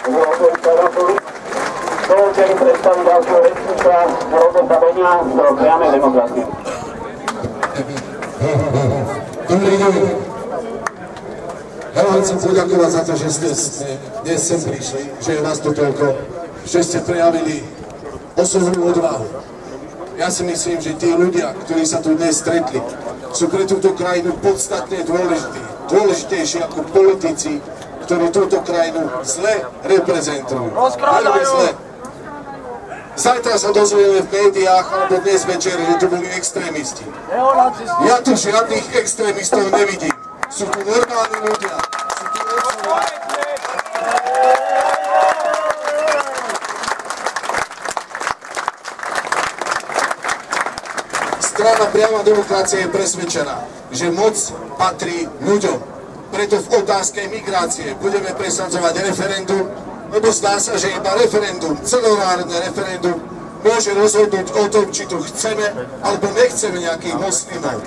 Dovolte mi predstaviť ďalšieho rečníka Roberta Beňa do priamej demokracie. Dobrý deň. Ja vám chcem poďakovať za to, že ste dnes sem prišli, že je vás tu toľko, že ste prejavili osobnú odvahu. Ja si myslím, že tí ľudia, ktorí sa tu dnes stretli, sú pre túto krajinu podstatne dôležití. Dôležitejší ako politici, ktorí túto krajinu zle reprezentujú. Veľmi zle. Zajtra sa dozvieme v médiách, alebo dnes večer, že tu boli extrémisti. Ja tu žiadnych extrémistov nevidím. Sú tu normálni ľudia. Sú tu Strana Priama demokracia je presvedčená, že moc patrí ľuďom. Preto v otázke migrácie budeme presadzovať referendum, lebo zdá sa, že iba referendum, celonárodné referendum, môže rozhodnúť o tom, či tu chceme alebo nechceme nejakých moslimov.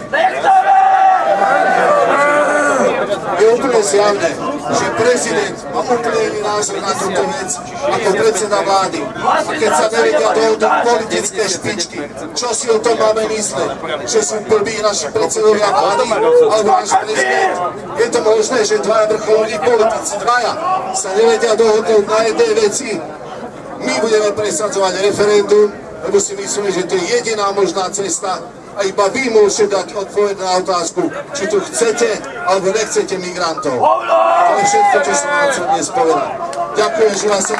Je úplne zjavné, že prezident má úplne iný názor na túto vec ako predseda vlády. A keď sa nevedia dohodnúť politické špičky, čo si o tom máme mysleť? Že sú blbí naši predsedovia vlády alebo náš prezident? Je to možné, že dvaja vrcholní politici, sa nevedia dohodnúť na jednej veci? My budeme presadzovať referendum, lebo si myslíme, že to je jediná možná cesta a iba vy môžete dať odpoveď na otázku, či tu chcete alebo nechcete migrantov. To je všetko, čo som vám chcel dnes povedať. Ďakujem, že vás som